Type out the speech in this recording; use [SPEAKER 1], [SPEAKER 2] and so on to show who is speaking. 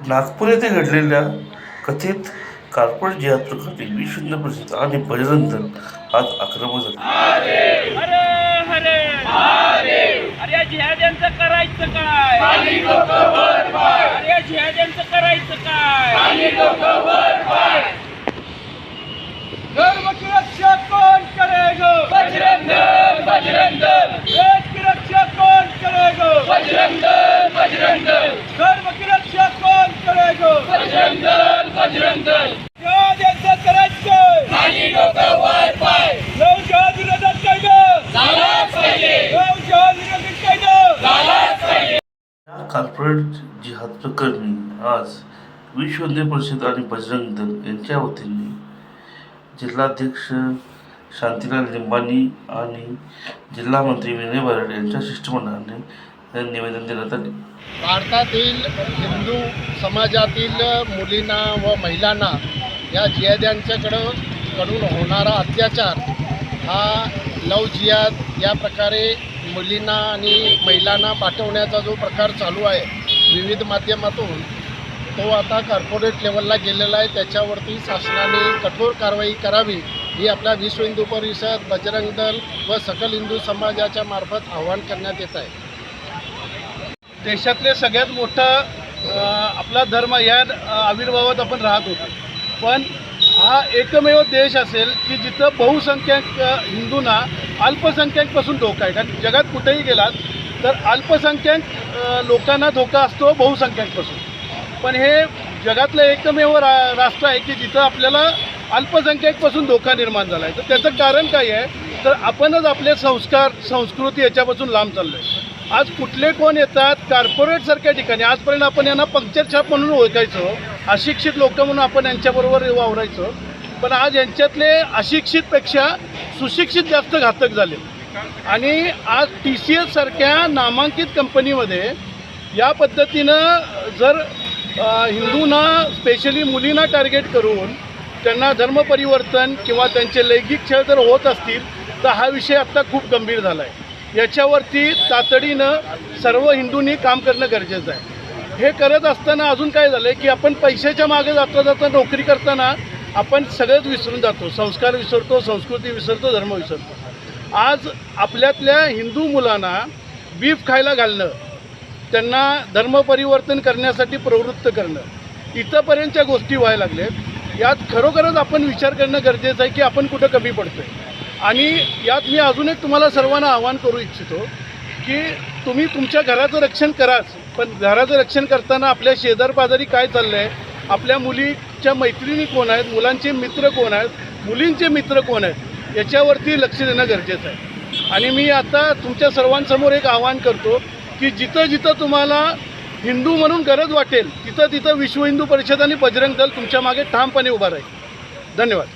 [SPEAKER 1] नागपूर येथे घडलेल्या कथित कार्पोरेट जिहाद प्रकरणी विश्व हिंदू परिषद आणि बजरंग दल आज आक्रमक झाले.
[SPEAKER 2] हरे हरे अरे जिहाद्यांचं करायचं काय? अरे जिहाद्यांचं करायचं काय? धर्म की रक्षा कौन करेगा? बजरंग दल, बजरंग दल. देश की रक्षा कौन करेगा? बजरंग दल, बजरंग दल. धर्म की रक्षा कौन करेगा? बजरंग दल, बजरंग दल. जिहाद्यांचं करायचं खाली डोकं वर पाय. लव जिहाद विरोधात कायदा झालाच पाहिजे. लव जिहाद विरोधी कायदा झालाच पाहिजे.
[SPEAKER 1] या कार्पोरेट जिहाद प्रकरणी आज विश्व हिंदू परिषद आणि बजरंग दल यांच्या वतीने जिल्हाध्यक्ष शांतीलाल लिंबानी आणि जिल्हा मंत्री विनय भरड यांच्या शिष्टमंडळाने निवेदन देण्यात आले.
[SPEAKER 3] भारतातील हिंदू समाजातील मुलींना व महिलांना या जिहाद्यांच्याकडून होणारा अत्याचार हा लव जिहाद या प्रकारे मुलींना आणि महिलांना पाठवण्याचा जो प्रकार चालू आहे विविध माध्यमातून, तो आता कॉर्पोरेट लेवलला गेलेला आहे. त्याच्यावरती शासनाने कठोर कारवाई करावी ही आपल्या विश्व हिंदू परिषद, बजरंग दल व सकल हिंदू समाजाच्या मार्फत आवाहन करण्यात येत आहे.
[SPEAKER 4] देशातले सगळ्यात मोठा आपला धर्म या आविर्भावात आपण राहत होतो, पण हा एकमेव देश असेल की जिथं बहुसंख्याक हिंदूंना अल्पसंख्याकपासून धोका आहे. कारण जगात कुठेही गेलात तर अल्पसंख्याक लोकांना धोका असतो बहुसंख्याकपासून, पण हे जगातलं एकमेव राष्ट्र आहे की जिथं आपल्याला अल्पसंख्याकपासून धोका निर्माण झाला आहे. तर त्याचं कारण काय आहे, तर आपणच आपले संस्कार संस्कृती याच्यापासून लांब चाललो आहे. आज कुठले कोण येतात कॉर्पोरेटसारख्या ठिकाणी, आजपर्यंत आपण यांना पंक्चर छाप म्हणून ओळखायचो, अशिक्षित लोक म्हणून आपण यांच्याबरोबर वावरायचो, पण आज यांच्यातले अशिक्षितपेक्षा सुशिक्षित जास्त घातक झाले. आणि आज TCS सारख्या नामांकित कंपनीमध्ये या पद्धतीनं जर हिंदूंना स्पेशली मुलींना टार्गेट करून त्यांना धर्मपरिवर्तन किंवा त्यांचे लैंगिक छळ जर होत असतील तर हा विषय आत्ता खूप गंभीर झाला आहे. याच्यावरती तातडीनं सर्व हिंदूंनी काम करणं गरजेचं आहे. हे करत असताना अजून काय झालं आहे की आपण पैशाच्या मागे जाता नोकरी करताना आपण सगळंच विसरून जातो. संस्कार विसरतो, संस्कृती विसरतो, धर्म विसरतो. आज आपल्यातल्या हिंदू मुलांना बीफ खायला घालणं, त्यांना धर्मपरिवर्तन करण्यासाठी प्रवृत्त करणं, इथंपर्यंतच्या गोष्टी व्हायला लागल्यात. यात खरोखरच आपण विचार करणं गरजेचं आहे की आपण कुठं कमी पडतो आहे. आणि यात मी अजून एक तुम्हाला सर्वांना आवाहन करू इच्छितो की तुम्ही तुमच्या घराचं रक्षण कराच, पण घराचं रक्षण करताना आपल्या शेजारपाजारी काय चाललं आहे, आपल्या मुलीच्या मैत्रिणी कोण आहेत, मुलांचे मित्र कोण आहेत, मुलींचे मित्र कोण आहेत, याच्यावरती लक्ष देणं गरजेचं आहे. आणि मी आता तुमच्या सर्वांसमोर एक आवाहन करतो की जिथं जिथं तुम्हाला हिंदू म्हणून गरज वाटेल तिथं तिथं विश्व हिंदू परिषद आणि बजरंग दल तुमच्या मागे ठामपणे उभा राहील. धन्यवाद.